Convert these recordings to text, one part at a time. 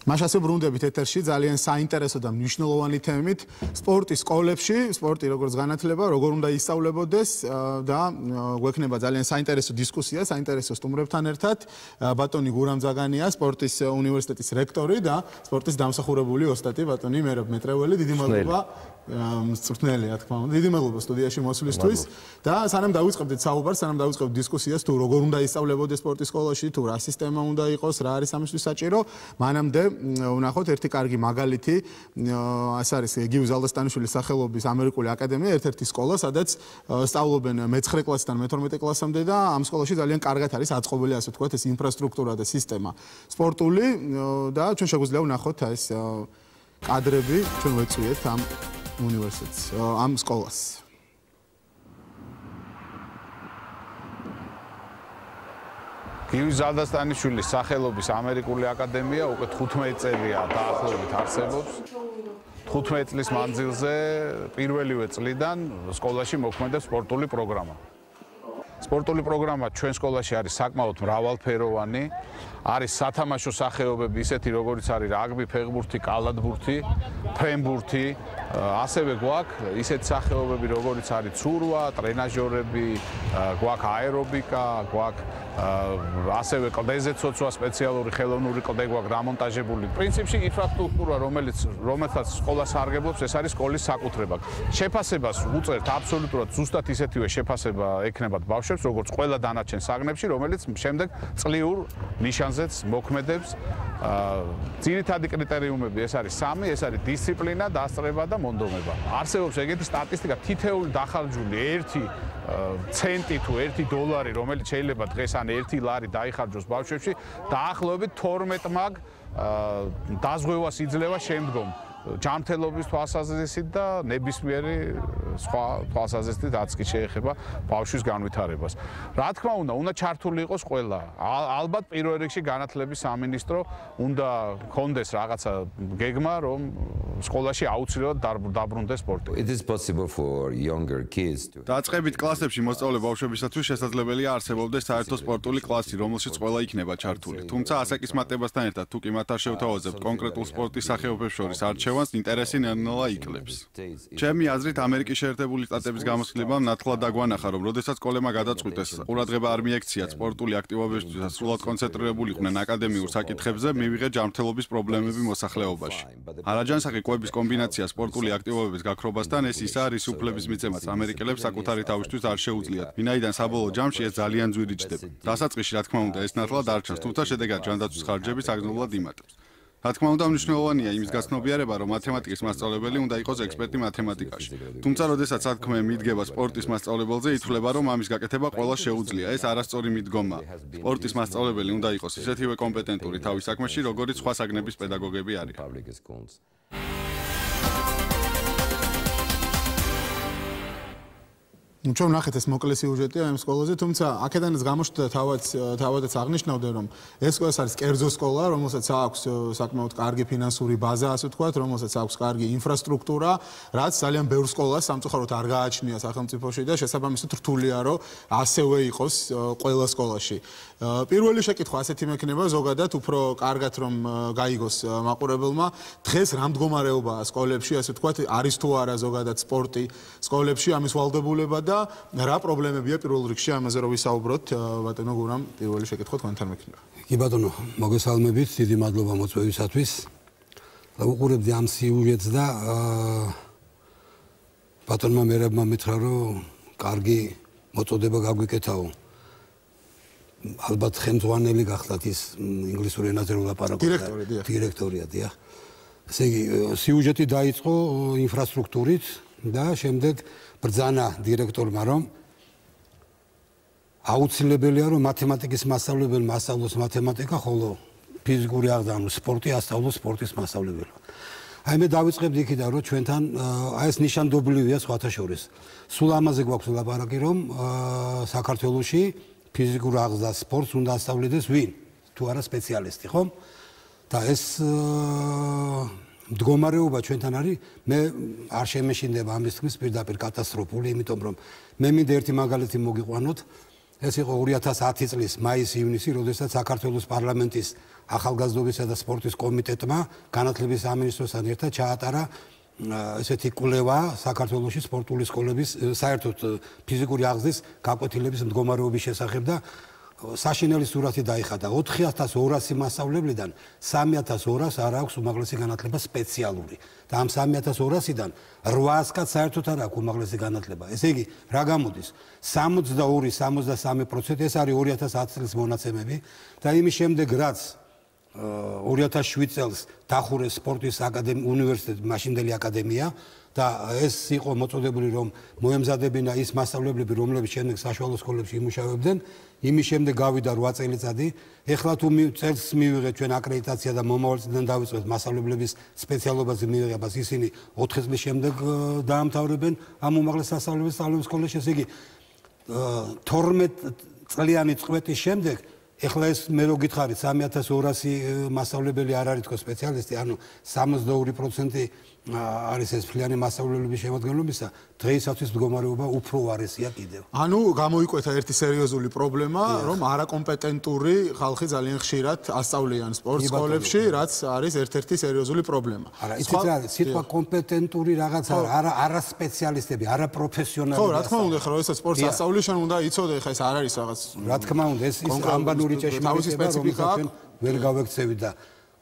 მაშასე ბრუნდებით ეთერში ძალიან საინტერესო და მნიშვნელოვანი თემით სპორტის სკოლებში, სპორტი როგორც განათლება, როგორ უნდა ისწავლებოდეს და გვექნება ძალიან საინტერესო დისკუსია, საინტერესო სტუმრებთან ერთად. ბატონი გურამ ზაგანია, სპორტის უნივერსიტეტის რექტორი და სპორტის დამსახურებული ოსტატი ბატონი მერაბ მეტრეველი. დიდი მადლობა მწვრთნელი, რა თქმა უნდა. დიდი მადლობა სტუდიაში მოსვლისთვის და სანამ დავიწყებდით საუბარს, სანამ დავიწყებდით დისკუსიას თუ როგორ უნდა ისწავლებოდეს სპორტის სკოლაში, თუ რა სისტემა უნდა იყოს, რა არის ამისთვის საჭირო, მანამდე ვნახოთ ერთი კარგი მაგალითი, ეს არის გიუ ზალდასტანიშვილის სახელობის ამერიკული აკადემია, ერთ-ერთი სკოლა, სადაც სწავლობენ მე-9 კლასიდან მე-12 კლასამდე და ამ სკოლაში ძალიან კარგად არის აწყობილი, ასე ვთქვათ, ეს ინფრასტრუქტურა და სისტემა სპორტული და ჩვენ შეგვიძლია ვნახოთ ეს კადრები, ჩვენ ვეწვიეთ ამ უნივერსიტეტს, ამ სკოლას. გიუ ზალდასტანიშვილის სახელობის ამერიკული აკადემია უკვე 15 წელია დაახლოებით არსებობს. 15 წლის მანძილზე პირველივე წლიდან სკოლაში მოქმედებს სპორტული პროგრამა. სპორტული პროგრამა ჩვენ სკოლაში არის საკმაოდ მრავალფეროვანი. არის სათამაშო სახეობები ისეთი როგორიც არის რაგბი, ფეხბურთი, კალათბურთი, ფრენბურთი, ასევე გვაქვს ისეთი სახეობები როგორიც არის ცურვა, ტრენაჟორები, გვაქვს აერობიკა, გვაქვს ასევე კლდეზე ცოცვა, სპეციალური ხელოვნური კლდე გვაქვს დამონტაჟებული. პრინციპში ინფრასტრუქტურა, რომელსაც სკოლა სარგებლობს, ეს არის სკოლის საკუთრება. შეფასებას უწევთ აბსოლუტურად ზუსტად ისეთივე შეფასება ექნებათ ბავშვებს, როგორც ყველა დანარჩენ საგნებში, რომელიც შემდეგ წლიურ ნიშანზეც მოქმედებს. ძირითადი კრიტერიუმები ეს არის 3, ეს არის დისციპლინა, დასწრება და მონდომება. არსებობს ეგეთი სტატისტიკა, თითეული დახარჯული 1 ცენტი თუ 1 დოლარი, რომელიც შეიძლება დღეს ან 1 ლარი დაიხარჯოს ბავშვებში, დაახლოებით 12 მაგ დაზღვევას იძლევა შემდგომ. ჯანმრთელობის თვალსაზრისით და ნებისმიერი სხვა თვალსაზრისით, რაც კი შეეხება ბავშვის განვითარებას. რა თქმა უნდა ჩართული იყოს ყველა. ალბათ პირველ რიგში განათლების სამინისტრო უნდა გქონდეს რაღაცა გეგმა, რომ სკოლაში აუცილებლად დაბრუნდეს სპორტი. დაწყებით კლასებში მოსწავლე ბავშვებისათვის შესაძლებელია არსებობდეს საერთო სპორტული კლასი, რომელშიც ყველა იქნება ჩართული. თუმცა ასაკის მატებასთან ერთად თუ კი მათ არ შევთავაზებთ კონკრეტულ სპორტის სახეობებს შორის არჩევას, ინტერესი ნელ-ნელა იკლებს. ჩემი აზრით, ამერიკის შეერთებული შტატების გამოსხლებამ ნათლად დაგვანახა, რომ როდესაც სკოლებმა გადაწყვიტეს ყურადღება არ მიექციათ სპორტული აქტივობებისთვის და სრულად კონცენტრირებულიყვნენ აკადემიურ საკითხებზე, მივიღეთ ჯანმრთელობის პრობლემები მოსახლეობაში. არაჯანსაღი კვების კომბინაცია სპორტული აქტივობების გაქრობასთან ეს ისაა, რის უფლების მიცემაც ამერიკელებს საკუთარი თავისთვის არ შეუძლიათ, ვინაიდან საბოლოო ჯამში ეს ძალიან ძვირი ჯდება. დასაწყისში, რა თქმა უნდა, ეს ნათლად არ ჩანს, თუმცა შედეგად ჯანდაცვის ხარჯები საგრძნობლად იმატებს. რა თქმა უნდა, მნიშვნელოვანია იმის გაცნობიერება, რომ მათემატიკის მასწავლებელი უნდა იყოს ექსპერტი მათემატიკაში. თუმცა, როდესაც საქმე მიდგება სპორტის მასწავლებელზე, ითვლება, რომ ამის გაკეთება ყველას შეუძლია. ეს არასწორი მიდგომა. სპორტის მასწავლებელი უნდა იყოს ისეთივე კომპეტენტური თავის საქმეში, როგორც სხვა საგნების პედაგოგები არიან. ჩვენ ვნახეთ ეს მოკლე სიუჟეტი ამ სკოლაზე, თუმცა აქედანაც გამოჩნდა თავადაც აღნიშნავდნენ, რომ ეს სკოლა არის კერძო სკოლა, რომელსაც აქვს საკმაოდ კარგი ფინანსური ბაზა, ასე ვთქვათ, რომელსაც აქვს კარგი ინფრასტრუქტურა, რაც ძალიან ბევრ სკოლას სამწუხაროდ არ გააჩნია სახელმწიფოში და შესაბამისად რთულია, რომ ასევე იყოს ყველა სკოლაში. პირველი შეკითხვა ასეთი მექნება, ზოგადად უფრო კარგად რომ გაიგოს მაყურებელმა, დღეს რა მდგომარეობაა სკოლებში, ასე ვთქვათ, არის თუ არა ზოგადად სპორტი სკოლებში, ამის ვალდებულება და რა პრობლემებია პირველ რიგში ამაზე რომ ვისაუბროთ, ბატონო გურამ, პირველი შეკითხვა თქვენთან მექნება. კი ბატონო, მოგესალმებით, დიდი მადლობა მოწვევისათვის. ვუყურებდი ამ სიუჟეტს და ბატონმა მერაბმა მითხრა, რომ კარგი მოწოდება გაგვიკეთაო. ალბათ ხელმძღვანელი გახდათ ის ინგლისური ენაზე რომ ლაპარაკობთ. დირექტორია, დიახ. ესე იგი, სიუჟეტი დაიწყო ინფრასტრუქტურით და შემდეგ ბრძანა დირექტორმა, რომ აუცილებელია, რომ მათემატიკის მასწავლებელმა ასწავლოს მათემატიკა, ხოლო ფიზიკური აღდგენა, სპორტი ასწავლოს სპორტის მასწავლებელმა. აი მე დავიწყებდი იქიდან, რომ ჩვენთან აი ეს ნიშანდობლივია სხვათა შორის. სულ ამაზე გვაქვს ლაპარაკი, რომ საქართველოში ფიზიკურ აღზრდას სპორტს უნდა ასწავლიდეს ვინ? თუ არა სპეციალისტი, ხო? და ეს მდგომარეობა ჩვენთან არის, მე არ შემეშინდება ამის თქმის პირდაპირ კატასტროფული, იმიტომ რომ მე მინდა ერთი მაგალითი მოგიყვანოთ. ეს იყო 2010 წლის მაისი-ივნისი, როდესაც საქართველოს პარლამენტის ახალგაზრდობისა და სპორტის კომიტეტმა განათლების სამინისტროსთან ერთად ჩაატარა ესეთი კვლევა საქართველოში სპორტული სკოლების საერთოდ ფიზიკური აღზრდის გაკვეთილების მდგომარეობის შესახებ და საშინელი სურათი დაიხადა 4200 მასწავლებლიდან 3200-ს არ აქვს უმაღლესი განათლება სპეციალური და ამ 3200-დან 800-ს საერთოდ არ აქვს უმაღლესი განათლება. ესე იგი, რა გამოდის? 62-63% ეს არის 2010 წლის მონაცემები და იმის შემდეგ რაც 2007 წელს დახურეს სპორტის უნივერსიტეტი, მაშინდელი აკადემია და ეს იყო მოწოდებული რომ მოემზადებინა ის მასწავლებლები, რომლებიც შემდეგ საშუალო სკოლებში იმუშავებდნენ, იმის შემდეგ გავიდა 8 წელიწადი. ეხლა თუ წელს მივიღეთ ჩვენ აკრედიტაცია და მომავალ წლიდან დავიწყებთ მასწავლებლების სპეციალობაზე მივიღებას, ისინი 4 წლის შემდეგ დაამთავრებენ ამ უმაღლეს სასწავლებლის სწავლების სკოლაში. ესე იგი 12 წლიანი წყვეტის შემდეგ ეხლა ეს მე რო გითხარით 3200 მასწავლებელი არ არის თქო სპეციალისტი, ანუ 62% არის ეს ფლიანი მასწავლებლების შემადგენლობისა, დღეისათვის მდგომარეობა უფრო უარესია კიდევ. ანუ გამოიკვეთა ერთი სერიოზული პრობლემა, რომ არაკომპეტენტური ხალხი ძალიან ხშირად ასწავლიან სპორტ სკოლებში, რაც არის ერთ-ერთი სერიოზული პრობლემა. არა, იცით რა არის, სიტყვა კომპეტენტური რაღაცა, არა სპეციალისტები, არა პროფესიონალები. ხო, რა თქმა უნდა, ხო, ეს სპორტს ასწავლი შენ უნდა იცოდე, ხა ეს არ არის რაღაც. რა თქმა უნდა, ეს ამბანური ჭეშმარიტება, რომელსაც ჩვენ ვერ გავექცევით და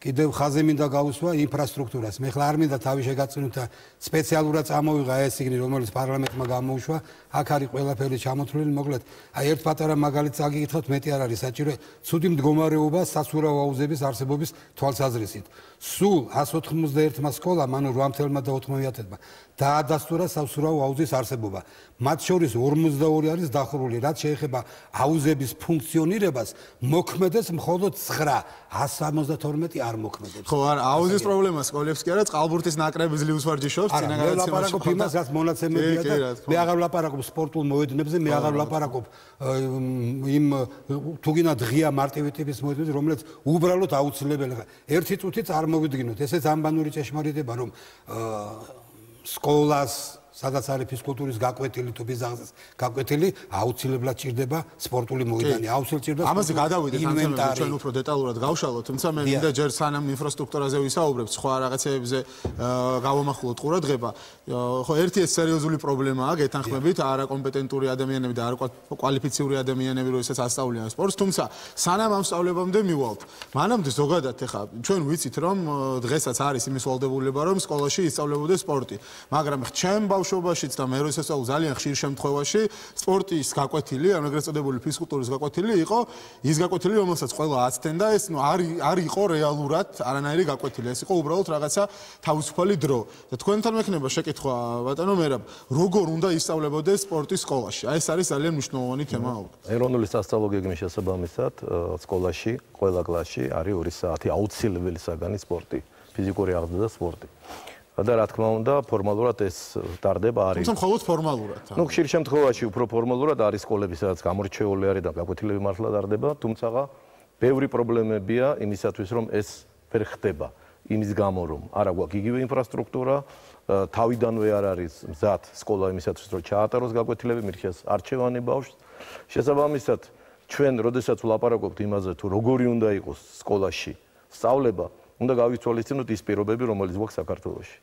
კიდევ ხაზე მინდა გავუსვა ინფრასტრუქტურას. მე ხლა არ მინდა თავი შეგაწინოთ და სპეციალურად წამოვიღა ეს იგნი, რომელიც პარლამენტმა გამოუშვა. აქ არის ყველაფერი ჩამოთვლილი, მოკლედ. აი ერთ პატარა მაგალითს აგიკითხოთ, მეტი არ არის საჭირო. ცუდი მდგომარეობა სასურავ აუზების არსებობის თვალსაზრისით. სულ 191-მა სკოლამ, ანუ 8.90-მა დაადასტურა სასურავ აუზის არსებობა. მათ შორის 42 არის დახურული, რაც შეეხება აუზების ფუნქციონირებას, მოქმედებს მხოლოდ 9, 172 არ მოქმედებს. ხო, არა, აუზის პრობლემა სკოლებში კი არა, წყალბურთის ნაკრები ძლივს ვარჯიშობს, წინა გადაცემაში ხო იმას, რაც მონაცემებია და მე აღარ ვლაპარაკობ სპორტულ მოედნებზე, მე აღარ ვლაპარაკობ იმ თუ გინდათ ღია მარტივი ტიპის მოედნებზე, რომელიც უბრალოდ აუცილებელია. ერთი წუთი წარმოვიდგინოთ, ესეც ამბანური ჭეშმარიტება, რომ სკოლას სადაც არის ფიზკულტურის გაკვეთილი თუ ბიზნესის გაკვეთილი, აუცილებლად ჭირდება სპორტული მოედანი, აუცილებლად ჭირდება. ამაზე გადავიდეთ, ამაზე ჩვენ უფრო დეტალურად გავშალოთ, თუმცა მე მინდა ჯერ სანამ ინფრასტრუქტურაზე ვისაუბრებთ, სხვა რაღაცეებზე გავამახვილოთ ყურადღება. ხო, ერთი ეს სერიოზული პრობლემაა, გეთანხმებით, არაკომპეტენტური ადამიანები და არაკვალიფიციური ადამიანები, როდესაც ასწავლიან სპორტს, თუმცა სანამ ამ სწავლებამდე მივალთ, მანამდე ზოგადად ეხა ჩვენ ვიცით, რომ დღესაც არის იმის ვალდებულება, რომ სკოლაში ისწავლებოდეს სპორტი, მაგრამ ჩემ ბავშვობაშიც და მე როდესაც ვსწავლობ ძალიან ხშირ შემთხვევაში სპორტის გაკვეთილი, ან ეგრეთ წოდებული ფიზკულტურის გაკვეთილი იყო ის გაკვეთილი, რომელსაც ყველა აცდენდა, ეს არ იყო რეალურად არანაირი გაკვეთილი, ეს იყო უბრალოდ რაღაცა თავისუფალი დრო. და თქვენთან მექნება შეკითხვა, ბატონო მერაბ, როგორ უნდა ისწავლებოდეს სპორტის სკოლაში? აი ეს არის ძალიან მნიშვნელოვანი თემა. ეროვნული სასწავლო გეგმის შესაბამისად, სკოლაში, ყველა კლასში არის 2 საათი აუცილებელი საგანი სპორტი, ფიზიკური აღზრდა და სპორტი. და რა თქმა უნდა, ფორმალურად ეს ტარდება არის. თუმცა მხოლოდ ფორმალურად. ნუ ხშირ შემთხვევაში უფრო ფორმალურად არის სკოლები, სადაც გამორჩეული არის და გაკვეთილები მართლა ტარდება, თუმცა ბევრი პრობლემებია იმისათვის, რომ ეს ვერ ხდება. იმის გამო, რომ არა გვაქვს იგივე ინფრასტრუქტურა, თავიდანვე არ არის მზად სკოლა იმისათვის, რომ ჩაატაროს გაკვეთილები, მირჩეს არჩევანი ბავშვს. შესაბამისად, ჩვენ როდესაც ვლაპარაკობთ იმაზე, თუ როგორი უნდა იყოს სკოლაში სწავლება, უნდა გავიცვალისწინოთ ის პირობები, რომელიც გვაქვს საქართველოში.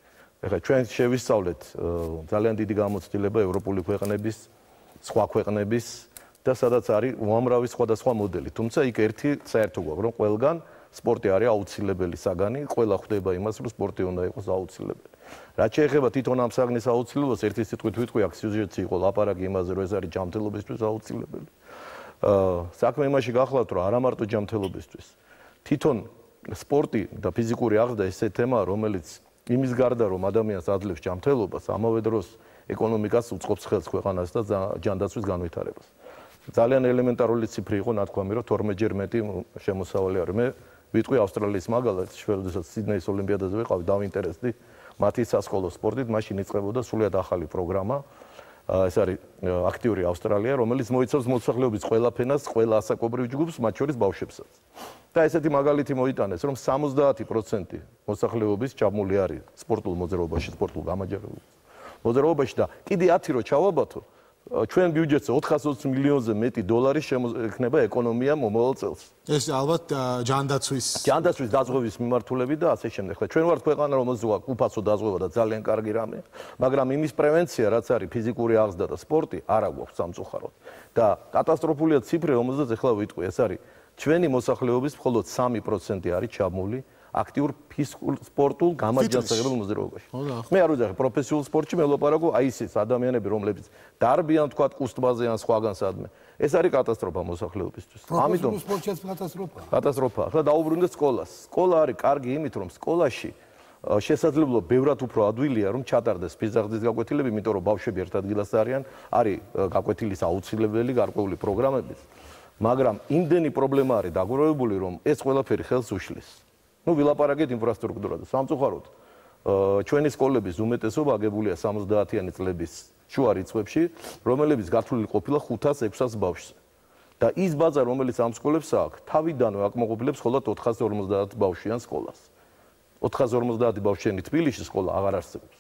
ეხლა ჩვენ შევისწავლეთ ძალიან დიდი გამოცდილება ევროპული ქვეყნების, სხვა ქვეყნების და სადაც არის უამრავი სხვადასხვა მოდელი. თუმცა იქ ერთი საერთო გვაქვს, რომ ყველგან სპორტი არის აუცილებელი საგანი, ყველა ხვდება იმას, რომ სპორტი უნდა იყოს აუცილებელი. რაც შეეხება თვითონ ამ საგნის აუცილებლობას, ერთი სიტყვით ვიტყვი, აქ სიუჟეტი იყო ლაპარაკი იმაზე, რომ ეს არის ჯანმრთელობისთვის აუცილებელი. საქმე იმაში გახლავთ, რომ არა მარტო ჯანმრთელობისთვის. თვითონ სპორტი და ფიზიკური აღზრდა ესე თემაა, რომელიც იმის გარდა რომ ადამიანს აძლევს ჯანმრთელობას, ამავე დროს ეკონომიკას უწყობს ხელს ქვეყანას და ჯანდაცვის განვითარებას. ძალიან ელემენტარული ციფრი იყო ნათქვამი, რომ 12-ჯერ მეტი შემოსავალი არის. მე ვიტყვი ავსტრალიის მაგალითს, როდესაც სიდნეის ოლიმპიადაზე ვიყავი, დავინტერესდი მათი სასკოლო სპორტით, მაშინ იწყებოდა სრულიად ახალი პროგრამა. ეს არის აქტიური ავსტრალია, რომელიც მოიცავს მოსახლეობის ყველა ფენას, ყველა ასაკობრივ ჯგუფს, მათ შორის ბავშვებსაც. და ესეთი მაგალითი მოიტანეს, რომ 70% მოსახლეობის ჩაბმული არის სპორტულ მოძრაობაში, სპორტულ გამაჯერებელ მოძრაობაში და კიდე 10 რო ჩავაბათო, ჩვენ ბიუჯეტზე 420 მილიონზე მეტი დოლარი შეექნება ეკონომია მომავალ წელს. ეს ალბათ ჯანდაცვის დაზღვევის მიმართულებით და ასე შემდეგ. ხო, ჩვენ ვართ ქვეყანა, რომელზეც უფასო დაზღვევა და ძალიან კარგი რამეა, მაგრამ იმის პრევენცია, რაც არის ფიზიკური აღზრდა და სპორტი, არა გვაქვს სამწუხაროდ. და კატასტროფულია ციფრი, რომელზეც ახლა ვიტყვი, ეს არის ჩვენი მოსახლეობის მხოლოდ 3% არის ჩაბმული აქტიურ ფიზიკურ სპორტულ გამაჯანსაღებელ მოძრაობაში. მე არ ვიძახი პროფესიულ სპორტში მე ვლაპარაკო აი ისიც ადამიანები რომლებიც დარბიან თქვა კუსტბაზე ან სხვაგან სადმე. ეს არის კატასტროფა მოსახლეობისთვის. ამიტომ სპორტშიც კატასტროფაა. კატასტროფაა. ახლა დაუბრუნდეთ სკოლას. სკოლა არის კარგი იმით რომ სკოლაში შესაძლებლობა ბევრად უფრო ადვილია რომ ჩატარდეს ფიზაღზის გაკვეთილები, იმიტომ რომ ბავშვები ერთ ადგილას არიან, არის გაკვეთილის აუცილებელი გარკვეული პროგრამები. მაგრამ იმდენი პრობლემა არის დაგროვებული რომ ეს ყველაფერი ხელს უშლის. ნუ ვილაპარაკეთ ინფრასტრუქტურაზე. სამწუხაროდ ჩვენი სკოლების უმეტესობა აგებულია 70-იანი წლების შუა რიცხვებში, რომლებიც გათვლილი ყოფილა 500-600 ბავშვზე. და ის ბაზა, რომელიც ამ სკოლებს აქვს, თავიდანვე აკმაყოფილებს მხოლოდ 450 ბავშვიან სკოლას. 450 ბავშვიანი თბილისში სკოლა აღარ არსებობს.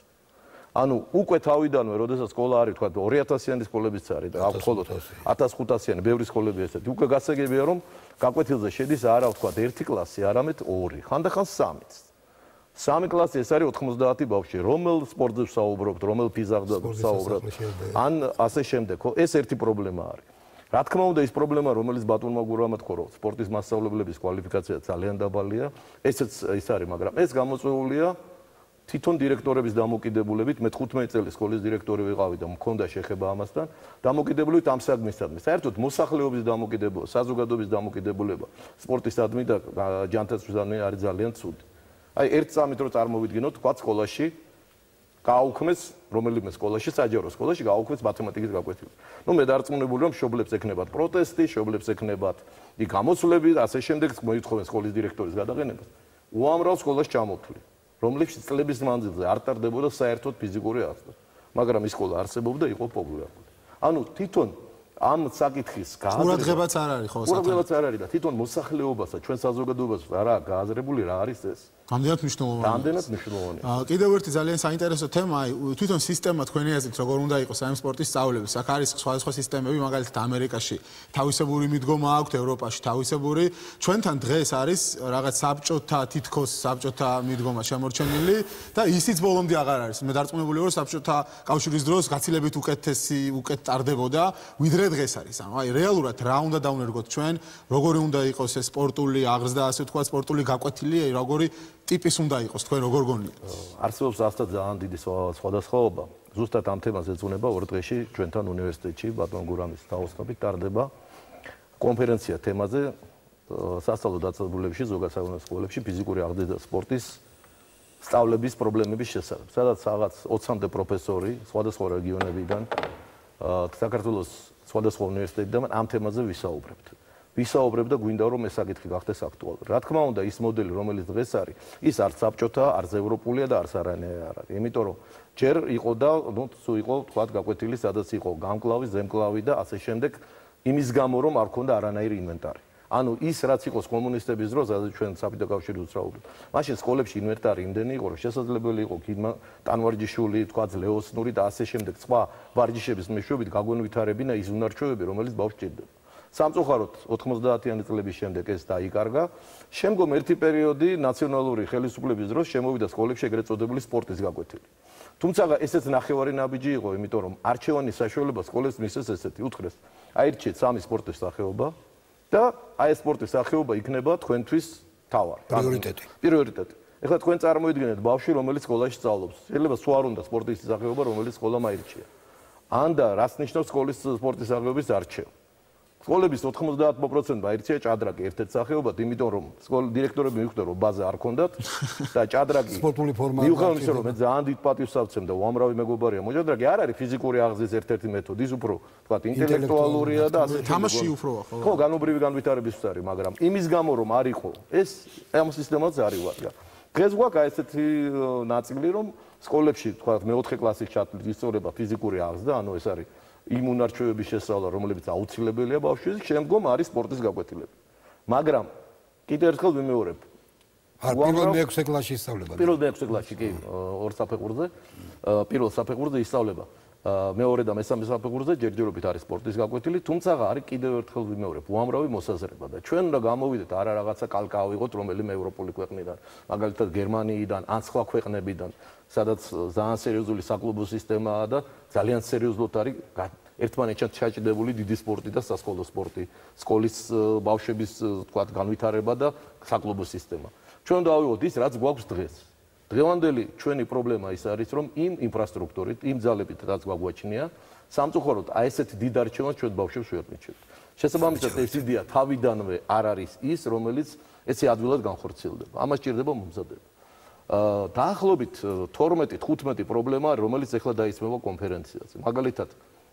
ანუ უკვე თავიდანვე, როდესაც სკოლა არის, თქვა 2000-იანი სკოლებიც არის და აქვს მხოლოდ 1500-იანი, ბევრი სკოლები ესეთი. უკვე გასაგებია, რომ გაკვეთილზე შედის არა ვთქვა 1 კლასი, არამედ 2, ხანდახან 3-ც. 3 კლასი ეს არის 90 ბავშვი, რომელ სპორტზე ვსაუბრობთ, რომელ ფიზაღზე ვსაუბრობთ, ან ასე შემდეგ. ეს ერთი პრობლემა არის. რა თქმა უნდა, ის პრობლემა, რომელიც ბატონმა გურამ თქვა, რომ სპორტის მასწავლებლების კვალიფიკაცია ძალიან დაბალია, ესეც ის არის, მაგრამ ეს გამოწვეულია თვითონ დირექტორების დამოკიდებულებით. მე 15 წელი სკოლის დირექტორი ვიყავი და მქონდა შეხება ამასთან, დამოკიდებულებით ამ საგმისადმი. საერთოდ მოსახლეობის დამოკიდებულება, საზოგადოების დამოკიდებულება სპორტისადმი და ჯანმრთელობისადმი არის ძალიან ცუდი. აი ერთ წამით რო წარმოვიდგინოთ, თქვა სკოლაში გააუქმეს, რომელიმე სკოლაში, საჯარო სკოლაში გააუქმეს მათემატიკის გაკვეთილი. ნუ მე დარწმუნებული რომ მშობლებს ექნებათ პროტესტი, მშობლებს ექნებათ იქ გამოსვლები და ასე შემდეგ მოითხოვენ სკოლის დირექტორის გადაღენებას. უამრავ სკოლას ჩამოთვლი. რომლებშიც წლების მანძილზე არ ტარდებოდა საერთოდ ფიზიკური აღზრდა. მაგრამ ის სკოლა არსებობდა, იყო პოპულარული. ანუ თვითონ ამ საკითხის ყურადღებაც არ არის ხო? ყურადღებაც არ არის და თვითონ მოსახლეობასა, ჩვენ საზოგადოებას არა გააზრებული რა არის ეს. გამდენად მნიშვნელოვანია. კიდევ ერთი ძალიან საინტერესო თემა, თვითონ სისტემა თქვენი აზრით როგორ უნდა იყოს ამ სპორტის სწავლების. აქ არის სხვადასხვა სისტემები, მაგალითად ამერიკაში თავისებური მიდგომა აქვს, ევროპაში თავისებური. ჩვენთან დღეს არის რაღაც საბჭოთა თითქოს საბჭოთა მიდგომა შემორჩენილი და ისიც ბოლომდე აღარ არის. მე დარწმუნებული ვარ, საბჭოთა კავშირის დროს გაცილებით უკეთ ტარდებოდა, ვიდრე დღეს არის. ანუ აი რეალურად რა უნდა დავნერგოთ ჩვენ, როგორი უნდა იყოს ეს სპორტული აღზრდა, ასე ვთქვათ, სპორტული გაკვეთილი, როგორი ტიპის უნდა იყოს თქვენ როგორ გონიათ? არსებობს ასთან ძალიან დიდი სხვადასხვაობა. ზუსტად ამ თემას ეძღვნება ორ დღეში ჩვენთან უნივერსიტეტში ბატონ გურამის თაოსნობით ტარდება კონფერენცია თემაზე სასწავლო დაწესებულებებში ზოგადსაქმე სკოლებში ფიზიკური აღზრდა და სპორტის სწავლების პრობლემების შესახებ. სადაც რაღაც 20-მდე პროფესორი სხვადასხვა რეგიონებიდან საქართველოს სხვადასხვა უნივერსიტეტიდან ამ თემაზე ვისაუბრებ და გვინდა რომ ეს საკითხი გახდეს აქტუალური. რა თქმა უნდა, ის მოდელი, რომელიც დღეს არის, ის არც საბჭოთა, არც ევროპულია და არც არანაირი არ არის. იმიტომ რომ ჯერ იყო და სულ იყო თქვა გაკვეთილი, სადაც იყო გამკლავი, ზემკლავი და ასე შემდეგ, იმის გამო რომ არ ქონდა არანაირი ინვენტარი. ანუ ის რაც იყო კომუნისტების დროს, სადაც ჩვენ საბჭოთა კავშირი უცრავდით. მაშინ სკოლებში ინვენტარი იმდენი იყო, რომ შესაძლებელი იყო კიდმა ტანვარჯიშვილი, თქვა ლეოსნური და ასე შემდეგ სხვა ვარჯიშების მეშვეობით გაგონვითარებინა ის უნარჩვევები, რომელიც ბავშვს ჭირდება. სამწუხაროდ 90-იანი წლების შემდეგ ეს დაიკარგა. შემდგომ ერთი პერიოდი ნაციონალური ხელისუფლების დროს შემოვიდა სკოლებში ეგრეთ წოდებული სპორტის გაკვეთილი. თუმცა ესეც ნახევარი ნაბიჯი იყო, იმიტომ რომ არჩევანის საშუალება სკოლებს მისცეს ესეთი, უთხრეს, აირჩიეთ 3 სპორტის სახეობა და აი ეს სპორტის სახეობა იქნება თქვენთვის თავარი. პრიორიტეტი. ეხლა თქვენ წარმოიდგინეთ ბავშვი, რომელიც სკოლაში სწავლობს. შეიძლება სულ არ უნდა სპორტის სახეობა, რომელიც სკოლამ აირჩია. ან და რას ნიშნავს სკოლის სპორტის სახეობის არჩევა? სკოლების 90% აირჩია ჭადრაკი ერთ-ერთ სახეობად, იმიტომ რომ სკოლის დირექტორები მიხვდნენ რომ ბაზა არ ქონდათ და ჭადრაკი სპორტული ფორმა მიუხედავად იმისა რომ მე ძალიან დიდ პატივს ავცემ და უამრავი მეგობარია მოჭადრაკი არ არის ფიზიკური აღზრდის ერთ-ერთი მეთოდი, ის უფრო თქვა ინტელექტუალურია და ასე თამაში უფროა ხო? ხო, განუბრივი განვითარებისთვის არის, მაგრამ იმის გამო რომ არ იყო ეს ამ სისტემაც არ ივარგა. დღეს გვაქვს ესეთი ნაწილი რომ სკოლებში თქვა მე-4 კლასის ჩათვლით ისწავლება ფიზიკური აღზრდა, ანუ ეს არის იმ უნარჩვევების შესწავლა, რომლებიც აუცილებელია ბავშვის, შემდგომ არის სპორტის გაკვეთილები. მაგრამ კიდევ ერთხელ ვიმეორებ. პირველ მე-6 კლასში ისწავლება. პირველ მე-6 კლასში კი ორ საფეხურზე, პირველ საფეხურზე ისწავლება. მეორე და მესამე საფეხურზე ჯერჯერობით არის სპორტის გაკვეთილი, თუმცა არის კიდევ ერთხელ ვიმეორებ, უამრავი მოსაზრება და ჩვენ უნდა გამოვიდეთ არა რაღაცა კალკა ავიღოთ რომელიმე ევროპული ქვეყნიდან, მაგალითად გერმანიიდან, ან სხვა ქვეყნებიდან, სადაც ძალიან სერიოზული საკლუბო სისტემაა და ძალიან სერიოზულად არის ერთმანეთთან ჩაჭიდებული დიდი სპორტი და სასკოლო სპორტი, სკოლის ბავშვების თქვათ განვითარება და საკლუბო სისტემა. ჩვენ უნდა ავიღოთ ის, რაც გვაქვს დღეს. დღევანდელი ჩვენი პრობლემა ის არის, რომ იმ ინფრასტრუქტურით, იმ ძალებით, რაც გვაგვაჩნია, სამწუხაროდ აი ესეთი დიდ არჩევანს ჩვენ ბავშვებს ვერ მიჩვევთ. შესაბამისად, ეს იდეა თავიდანვე არ არის ის, რომელიც ესე ადვილად განხორციელდება. ამას ჭირდება მომზადება. დაახლოებით 12-15 პრობლემა, რომელიც ახლა დაისმება კონფერენციაზე. მაგალითად,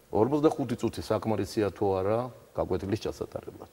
45 წუთი საკმარისია თუ არა გაკვეთილის ჩასატარებლად.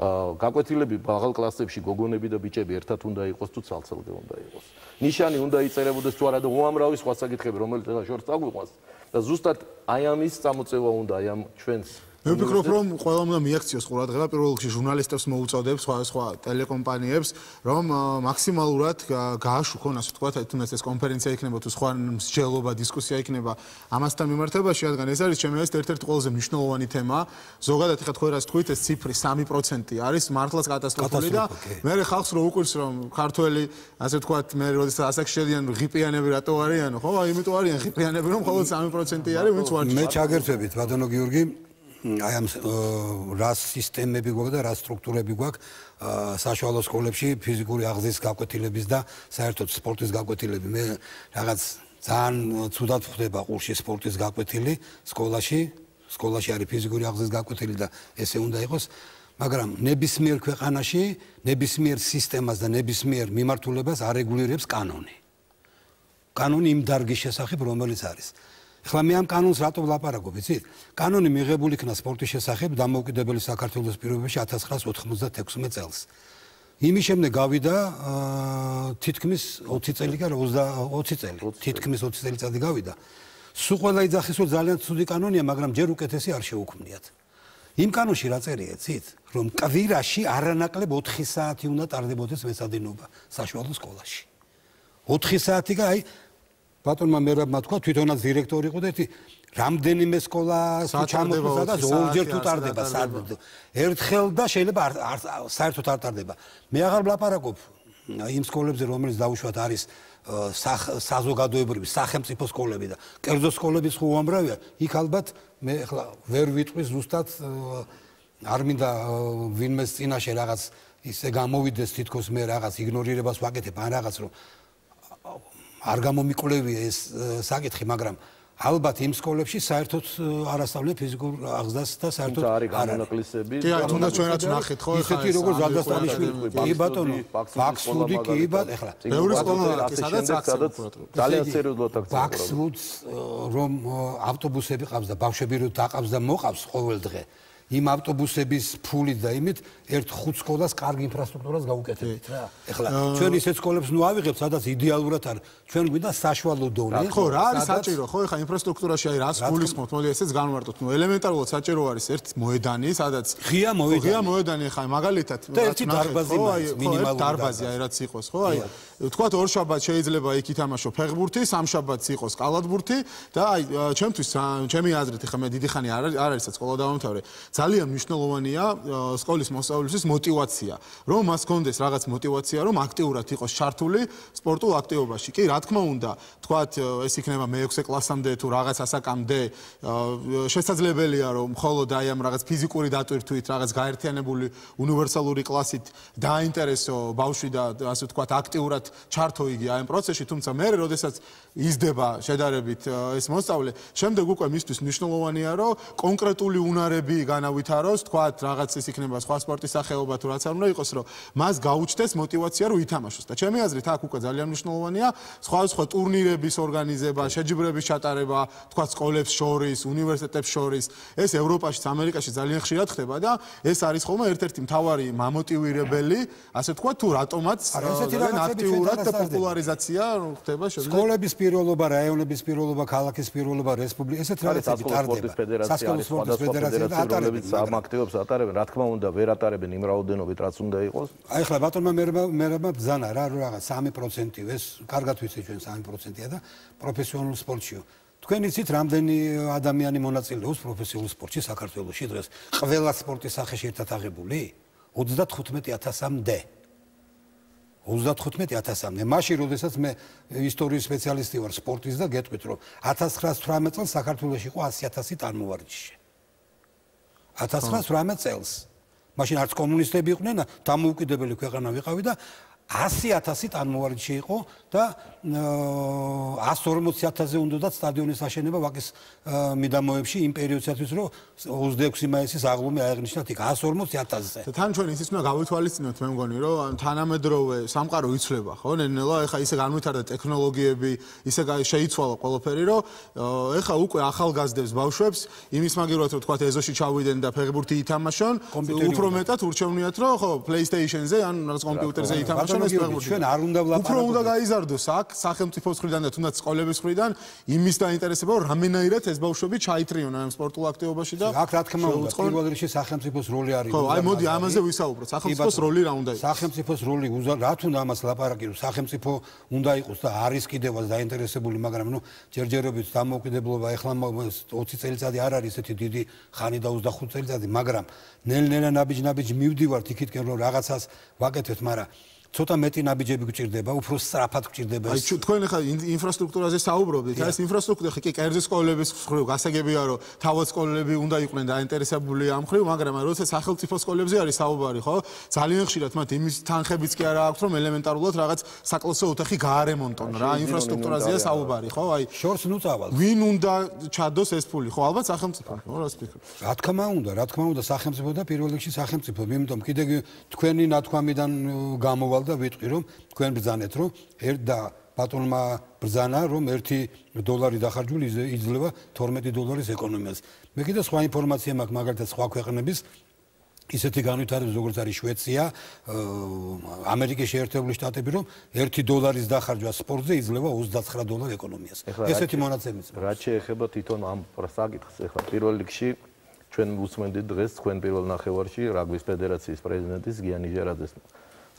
გაკვეთილები მაღალ კლასებში გოგონები და ბიჭები ერთად უნდა იყოს თუ ცალ-ცალკე უნდა იყოს. ნიშანი უნდა იწერებოდეს თუ არა და უამრავი სხვა საკითხები, რომელიც ახლა შორს წაგვიყვანს და ზუსტად აი ამის წამოწევა უნდა აი ამ ჩვენს მე ვფიქრობ, რომ ყველა უნდა მიაქციოს ყურადღება პირველ რიგში ჟურნალისტებს მოუწოდებს სხვა ტელეკომპანიებს, რომ მაქსიმალურად გააშუქონ, ასე ვთქვათ, თუნდაც ეს კონფერენცია იქნება თუ სხვა მსჯელობა, დისკუსია იქნება ამასთან მიმართებაში, რადგან ეს არის ჩემი აზრით ერთ-ერთი ყველაზე მნიშვნელოვანი თემა. ზოგადად ეხლა თქვენ რაც თქვით, ეს ციფრი 3% არის მართლაც კატასტროფული და მე ხალხს რო უყურს, რომ ქართველი, ასე ვთქვათ, მე როდესაც ასაკში შედიან ღიპიანები რატო არიანო, ხო? აი იმიტომ არიან ღიპიანები, რომ მხოლოდ 3% არის, ვინც ვარჯიშობს. მე ჩაგერთვებით, ბატონო გიორგი, აი ამ რა სისტემები გვაქვს და რა სტრუქტურები გვაქვს საშუალო სკოლებში ფიზიკური აღზრდის გაკვეთილების და საერთოდ სპორტის გაკვეთილები. მე რაღაც ძალიან ცუდად ხდება ყურში სპორტის გაკვეთილი სკოლაში არის ფიზიკური აღზრდის გაკვეთილი და ესე უნდა იყოს, მაგრამ ნებისმიერ ქვეყანაში, ნებისმიერ სისტემას და ნებისმიერ მიმართულებას არეგულირებს კანონი. კანონი იმ დარგის შესახებ, რომელიც არის. ახლა მე ამ კანონს რატო ვლაპარაკობ, იცით? კანონი მიღებული იქნა სპორტის შესახებ დამოუკიდებელი საქართველოს პირობებში 1996 წელს. იმის შემდეგ გავიდა თითქმის 20 წელი და 20 წელი. თითქმის 20 წელიწადი გავიდა. სულ ყველა იძახის, რომ ძალიან ცუდი კანონია, მაგრამ ჯერ უკეთესი არ შეუქმნიათ. იმ კანონში რა წერია, იცით? რომ კვირაში არანაკლებ 4 საათი უნდა ტარდებოდეს მეცადინეობა საშუალო სკოლაში. 4 საათი და აი ბატონმა მერაბმა თქვა, თვითონაც დირექტორი იყო და რამდენიმე სკოლა ჩამოყვა და ორჯერ თუ ტარდება საერთოდ. ერთხელ და შეიძლება საერთოდ არ ტარდება. მე აღარ ვლაპარაკობ იმ სკოლებზე, რომელიც დაუშვათ არის საზოგადოებრივი, სახელმწიფო სკოლები და კერძო სკოლების ხო უამრავია. იქ ალბათ მე ახლა ვერ ვიტყვი ზუსტად არ მინდა ვინმეს წინაშე რაღაც ისე გამოვიდეს თითქოს მე რაღაც იგნორირებას ვაკეთებ ან რაღაც რომ არ გამომიკვლევია ეს საკითხი, მაგრამ ალბათ იმ სკოლებში საერთოდ არასწავლიან ფიზიკურ აღზრდას და საერთოდ არ არის განმანაკლისები. კი, აი თუნდაც ჩვენაც ნახეთ ხო, ისეთი როგორც ზალდასტანიშვილი, კი ბატონო, ბაქსვუდი კი ბატონო, ახლა ბევრი სკოლა სადაც ძალიან სერიოზულად აქცენტი. ბაქსვუდს რომ ავტობუსები ყავს და ბავშვები რო დაყავს და მოყავს ყოველ დღე. იმ ავტობუსების ფულით და იმით ერთ 5 სკოლას კარგი ინფრასტრუქტურას გაუკეთებთ რა. ეხლა ჩვენ ისეთ სკოლებს ნუ ავიღებთ, სადაც იდეალურად არის. ჩვენ გვინდა საშუალო დონე. ხო, რა არის საჭირო, ხო, ეხლა ინფრასტრუქტურაში აი რას გულისხმობთ, მოდი ესეც განვარტოთ. ნუ ელემენტარულად საჭირო არის ერთ მოედანი, სადაც ღია მოედანი ხა მაგალითად ერთი დარბაზი მინიმალური დარბაზი აი რაც იყოს, ხო? აი ვთქვათ ორ შაბათს შეიძლება იქ ითამაშო ფეხბურთი, სამ შაბათს იყოს კალათბურთი და აი ჩემთვის ჩემი აზრით ეხლა მე დიდი ხანი არ არისაც სკოლა დავამთავრე. ძალიან მნიშვნელოვანია სკოლის მოსწავლისთვის мотиваცია, რომ მას კონდეს რაღაც мотиваცია, რომ აქტიურად იყოს ჩართული სპორტულ აქტივობაში. კი, რა თქმა უნდა, თქვათ ეს იქნება მე-6 კლასამდე თუ რაღაც ასაკამდე შესაძლებელია, რომ მხოლოდ აი ამ რაღაც ფიზიკური დატვირთვით, რაღაც გაერთიანებული უნივერსალური კლასით დაინტერესო ბავშვი და ასე ვთქვათ აქტიურად ჩართო იგი აი ამ პროცესში, თუმცა მე როდესაც იზრდება შედარებით ეს მოსწავლე, შემდეგ უკვე მისთვის მნიშვნელოვანია, რომ კონკრეტული უნარები განავითაროს, თქვათ რაღაც ის იქნება სხვა სპორტის სახეობა თუ რაც არ უნდა იყოს, რომ მას გაუჩნდეს мотиваცია, რომ ითამაშოს. და ჩემი აზრით აქ უკვე ძალიან მნიშვნელოვანია სხვა ტურნირების ორგანიზება, შეჯიბრების ჩატარება, თქვათ სკოლებს შორის, უნივერსიტეტებს შორის. ეს ევროპაშიც, ამერიკაში ძალიან ხშირად ხდება და ეს არის ხოლმე ერთ-ერთი მთავარი მამოტივირებელი, ასე ვთქვათ, თუ რატომაც აქტიურად და პოპულარიზაცია ხდება შემდეგ. სკოლების პიროლობა, რაიონების პიროლობა, ქალაქის პიროლობა, რესპუბლიკა, ესეთ რაღაცები ტარდება. სასკოლო სპორტის ფედერაცია და ატარებენ ამ აქტივობებს ატარებენ, რა თქმა უნდა, ვერ ატარებენ იმ რაოდენობით, რაც უნდა იყოს. აი ახლა ბატონმა მერაბა ბზანა რა რაღაც 3% ეს კარგად ვიცი ჩვენ 3%-ია და პროფესიონალურ სპორტშიო. თქვენ იცით, რამდენი ადამიანი მონაწილეობს პროფესიულ სპორტში საქართველოში დღეს? ყველა სპორტის სახეში ერთად აღებული 35,000-მდე. 35,000-მდე. მაშინ, როდესაც მე ისტორიის სპეციალისტი ვარ სპორტის და გეტყვით, რომ 1918 წელს საქართველოში იყო 100,000 ტანმოვარჯიშე. 1918 წელს. მაშინ არც კომუნისტები იყვნენ, დამოუკიდებელი ქვეყანა ვიყავი და 100,000 ტანმოვარჯიშე იყო და 140,000-ზე უნდათ სტადიონის აშენება ვაკის მიდამოებში იმ პერიოდისათვის, რომ 26 მაისის აღლუმი აეღნიშნათ იქ 140,000-ზე. თან ჩვენ ისიც უნდა გავითვალისწინოთ, მე მგონი, რომ თანამედროვე სამყარო იცვლება, ხო? ნელ-ნელა ეხა ისე განვითარდა ტექნოლოგიები, ისე შეიცვალა ყველაფერი, რომ ეხა უკვე ახალგაზრდებს ბავშვებს იმის მაგივრად რომ თქვა ეზოში ჩავიდნენ და ფეხბურთი ითამაშონ, უფრო მეტად ურჩევნიათ, რომ ხო, PlayStation-ზე ან რაღაც კომპიუტერზე ითამაშონ. ჩვენ არ უნდა ვლაპარაკოთ. უფრო უნდა გაიზარდოს აქ სახელმწიფოს მხრიდან და თუნდაც სკოლების მხრიდან იმის დაინტერესება, რომ რამენაირად ეს ბავშვები ჩაითრიონ ამ სპორტულ აქტივობაში და აქ რა თქმა უნდა, პირველ რიგში სახელმწიფოს როლი არის. ხო, აი მოდი ამაზე ვისაუბროთ. სახელმწიფოს როლი რა უნდა იყოს? სახელმწიფოს როლი რა თუნდა ამას ლაპარაკი, რომ სახელმწიფო უნდა იყოს და არის კიდევაც დაინტერესებული, მაგრამ ნუ ჯერჯერობით დამოუკიდებლობა ეხლა 20 წელიწადი არ არის ესეთი დიდი ხანი და 25 წელიწადი, მაგრამ ნელ-ნელა ნაბიჯ-ნაბიჯ მივდივართ იქითკენ, რომ რაღაცას ვაკეთებთ, მაგრამ ცოტა მეტი ნაბიჯები გჭირდება, უფრო სწრაფად გჭირდება ეს. აი თქვენ ახლა ინფრასტრუქტურაზე საუბრობთ, ეს ინფრასტრუქტურა ხი კერძის სკოლების მხრივ გასაგებია, რომ თავად სკოლები უნდა იყვნენ დაინტერესებული ამ მხრივ, მაგრამ როცა სახელმწიფო სკოლებზე არის საუბარი, ხო? ძალიან ხშირად მათ იმის თანხებიც კი არა აქვს, რომ ელემენტარულად რაღაც საკლასო ოთახი გაარემონტონ რა, ინფრასტრუქტურაზეა საუბარი, ხო? აი შორს ნუ წავალ. ვინ უნდა ჩადოს ეს ფული, ხო? ალბათ სახელმწიფო, ხო, რას ფიქრობ? რა თქმა უნდა, სახელმწიფო და პირველ რიგში სახელმწიფო, იმიტომ კიდე თქვენი ნათქვამიდან გამოვა და ვიტყვი რომ თქვენ ბრძანეთ რომ და ბატონმა ბრძანა რომ $1 დახარჯული იძლევა $12 ეკონომიას. მე კიდე სხვა ინფორმაცია მაქვს მაგალითად სხვა ქვეყნების ისეთი განვითარების როგორც არის შვეიცარია, ამერიკის შეერთებული შტატები რომ $1 დახარჯვა სპორტზე იძლევა $29 ეკონომიას. ესეთი მონაცემიც. რაც შეეხება თვითონ ამ საკითხს, ეხლა პირველ რიგში ჩვენ უსმენდით დღეს თქვენ პირველ ნახევარში რაგბის ფედერაციის პრეზიდენტის გიანი ჟერაძეს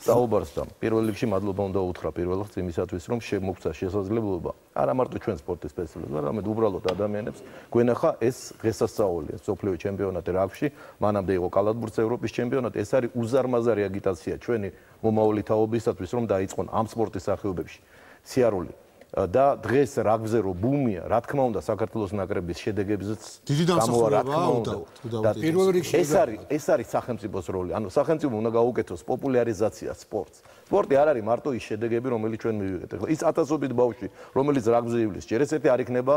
საუბარს და პირველ რიგში მადლობა უნდა უთხრა პირველ რიგში იმისათვის რომ შემოგცა შესაძლებლობა არა მარტო ჩვენ სპორტის სპეციალისტებს, არამედ უბრალოდ ადამიანებს გვენახა ეს დღესასწაული, სოფლიო ჩემპიონატი რაგბში, მანამდე იყო კალათბურთის ევროპის ჩემპიონატი, ეს არის უზარმაზარი აგიტაცია ჩვენი მომავალი თაობისათვის რომ დაიწყონ ამ სპორტის სახეობებში სიარული. და დღეს რაგბზე რო ბუმია, რა თქმა უნდა საქართველოს ნაკრების შედეგებზეც გამოვა რა თქმა უნდა. და პირველ რიგში ეს არის სახელმწიფოს როლი. ანუ სახელმწიფო უნდა გაუკეთოს პოპულარიზაცია სპორტს. სპორტი არ არის მარტო ის შედეგები, რომელიც ჩვენ მივიღეთ. ეხლა ის ათასობით ბავშვი, რომელიც რაგბზე ივლის, ჯერ ესეთი არ იქნება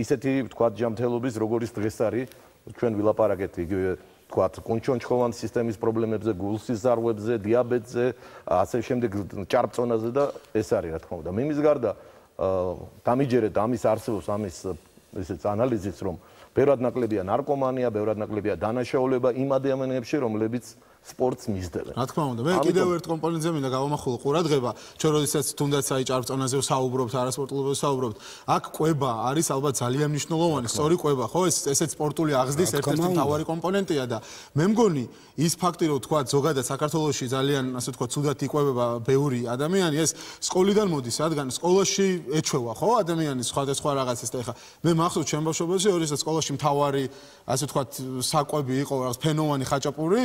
ისეთი თქვა ჯანმრთელობის, როგორც დღეს არის, ჩვენ ვილაპარაკეთ იგივე თქვა კონჩონჩხოვანი სისტემის პრობლემებზე, გულსის ზარვებზე, დიაბეტზე, ასე შემდეგ ჭარბწონაზე და ეს არის რა თქმა უნდა. მიმის გარდა დამიჯერეთ ამის არსებობს ამის ესეც ანალიზიც რომ ბევრად ნაკლებია ნარკომანია, ბევრად ნაკლებია დანაშაულება იმ ადამიანებში, რომლებიც სპორტს მისდევენ. რა თქმა უნდა, მე კიდევ ერთ კომპონენტზე მინდა გავამახვილო ყურადღება, ჩვენ როდესაც თუნდაც აი ჭარბწონაზე ვსაუბრობთ, არასპორტულობაზე ვსაუბრობთ, აქ კვება არის ალბათ ძალიან მნიშვნელოვანი, სწორი კვება, ხო? ესეც სპორტული აღზრდის ერთ-ერთი მთავარი კომპონენტია და მე მგონი ის ფაქტი, რომ თქვა ზოგადად საქართველოში ძალიან ასე თქვა ცუდად იკვებება ბევრი ადამიანი, ეს სკოლიდან მოდის, რადგან სკოლაში ეჩვევა, ხო, ადამიანის სხვადასხვა რაღაცას და ეხა მე მახსოვს ჩემ ბავშვობაში, როდესაც სკოლაში მთავარი ასე თქვა საკვები იყო რაღაც ფენოვანი ხაჭაპური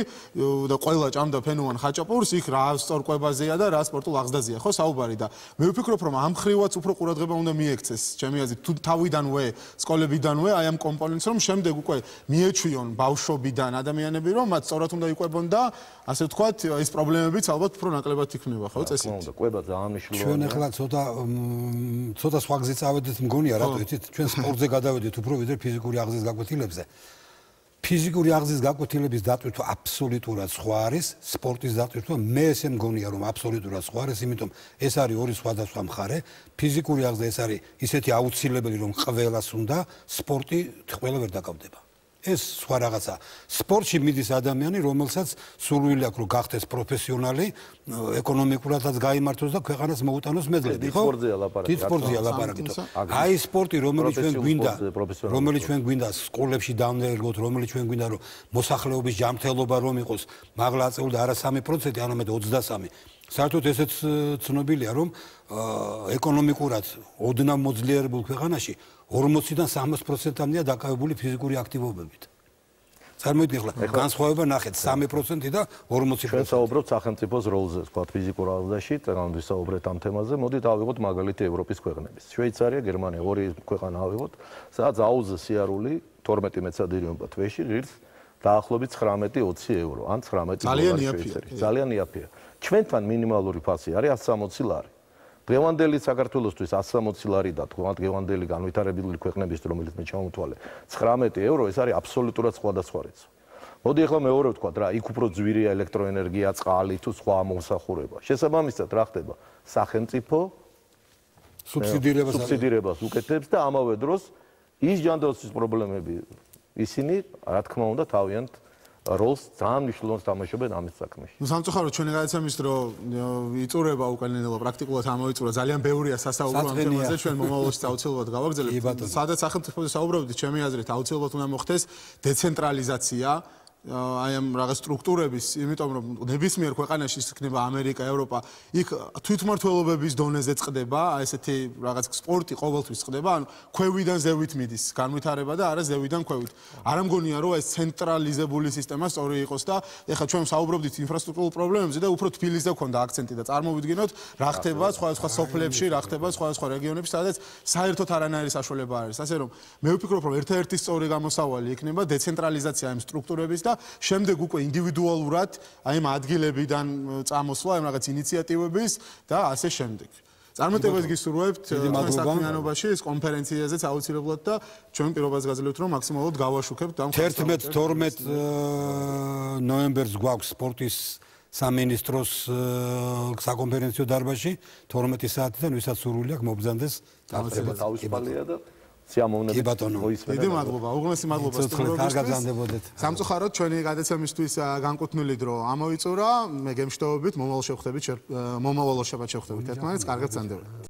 და ყველა ჭამდა ფენოვან ხაჭაპურს, იქ რა სწორკვებაზეა და რა სპორტულ აღზრდაზეა, ხო, საუბარი და მე ვფიქრობ, რომ ამ ხრივაც უფრო ყურადღება უნდა მიექცეს, ჩემი აზრით, თუ თავიდანვე, სკოლებიდანვე აი ამ კომპონენტს, რომ შემდეგ უკვე მიეჩვიონ ბავშვობიდან ადამიანები, რომ მათ სწორად უნდა იკვებონ და ასე ვთქვათ, ეს პრობლემებიც ალბათ უფრო ნაკლებად იქნება, ხო, წესით. უნდა კვება ძალიან მნიშვნელოვანია. ჩვენ ახლა ცოტა სხვა გზით წავედით, მგონია, რატო იცით, ჩვენ სპორტზე გადავედით უფრო ვიდრე ფიზიკური აღზრდის გაკვეთილებზე. ფიზიკური აღზრდის გაკვეთილების დატვირთვა აბსოლუტურად სხვა არის, სპორტის დატვირთვა მე ესე მგონია რომ აბსოლუტურად სხვა არის, იმიტომ ეს არის ორი სხვადასხვა მხარე. ფიზიკური აღზრდა ეს არის ისეთი აუცილებელი რომ ყველას უნდა, სპორტი ყველა ვერ დაკავდება. ეს სხვა რაღაცა. სპორტში მიდის ადამიანი, რომელსაც სურვილი აქვს რომ გახდეს პროფესიონალი, ეკონომიკურადაც გაიმართოს და ქვეყანას მოუტანოს მედლები, ხო? დიდ სპორტზეა ლაპარაკი. აი სპორტი, რომელიც ჩვენ გვინდა სკოლებში დავნერგოთ, რომელიც ჩვენ გვინდა რომ მოსახლეობის ჯანმრთელობა რომ იყოს, მაღლა აწეული და არა 3%, არამედ 23. საერთოდ ესეც ცნობილია, რომ ეკონომიკურად ოდნავ მოძლიერებულ ქვეყანაში 40-დან 60%-მდეა დაკავებული ფიზიკური აქტივობებით. წარმოიდგინეთ, განსხვავება ნახეთ 3% და 40%. ჩვენ საუბრობთ სახელმწიფოს როლზე, თქვა ფიზიკურ აღზრდაში, წერან ვისაუბრეთ ამ თემაზე. მოდით ავიღოთ მაგალითი ევროპის ქვეყნების. შვეიცარია, გერმანია, ორი ქვეყანა ავიღოთ, სადაც აუზზე სიარული 12 მეცადინეობა თვეში ღირს დაახლოებით 19-20 евро, ან 19 დოლარი შვეიცარიის. ძალიან იაფია. ჩვენთან მინიმალური ფასი არის 160 ლარი. დღევანდელი საქართველოსთვის 160 ლარი და დღევანდელი განვითარებული ქვეყნების, რომელიც მე ჩამოთვალე, 19 евро, ეს არის აბსოლუტურად სხვადასხვა რიცხვი. მოდი ახლა მეორე ვთქვა რა, იქ უფრო ძვირია ელექტროენერგია, წყალი თუ სხვა მომსახურება. შესაბამისად რა ხდება? სახელმწიფო სუბსიდირებას უკეთებს და ამავე დროს ის ჯანდაცვის პრობლემები ისინი, რა თქმა უნდა, თავიანთ როლს ძალიან მნიშვნელოვანს თამაშობენ ამის საქმეში. სამწუხაროდ ჩვენი გადაცემის დრო იწურება უკანონო პრაქტიკულად ამოიწურა ძალიან ბევრია სასაუბრო ამ თემაზე ჩვენ მომავალში აუცილებლად გავაგრძელებთ. სადაც სახელმწიფოზე საუბრობთ, ჩემი აზრით აუცილებლად უნდა მოხდეს დეცენტრალიზაცია აი ამ რაღაც სტრუქტურების, იმიტომ რომ ნებისმიერ ქვეყანაში იქნება ამერიკა, ევროპა, იქ თვითმმართველობების დონეზე წყდება, აი ესეთი რაღაც სპორტი ყოველთვის წყდება, ანუ ქვევიდან ზევით მიდის განვითარება და არა ზევიდან ქვევით. არ მგონია რომ ეს ცენტრალიზებული სისტემა სწორი იყოს და ეხლა ჩვენ საუბრობდით ინფრასტრუქტურულ პრობლემებზე და უფრო თბილისზე გქონდა აქცენტი და წარმოვიდგინოთ რა ხდება სხვადასხვა სოფლებში, რა ხდება სხვადასხვა რეგიონებში, სადაც საერთოდ არანაირი საშუალება არ არის. ასე რომ მე ვფიქრობ რომ ერთ-ერთი სწორი გამოსავალი იქნება დეცენტრალიზაცია იმ სტრუქტურების და შემდეგ უკვე ინდივიდუალურად აი ამ ადგილებიდან წამოსვლა ამ რაღაც ინიციატივების და ასე შემდეგ. წარმატებას გისურვებთ თქვენ საქმიანობაში ეს კონფერენციაზეც აუცილებლად და ჩვენ პირობას გაძლევთ რომ მაქსიმალურად გავაშუქებთ ამ 11-12 ნოემბერს გვაქვს სპორტის სამინისტროს საკონფერენციო დარბაზში 12 საათიდან ვისაც სურვილი აქვს მობრძანდეს თავისუფალია და სიამოვნებით მოისმენთ. დიდი მადლობა, უღრმესი მადლობა სტუმრობისთვის. სამწუხაროდ ჩვენი გადაცემისთვის განკუთვნილი დრო ამოიწურა. მე გემშვიდობებით, მომავალ შევხვდებით ერთმანეთს, კარგად გრძანდებოდეთ.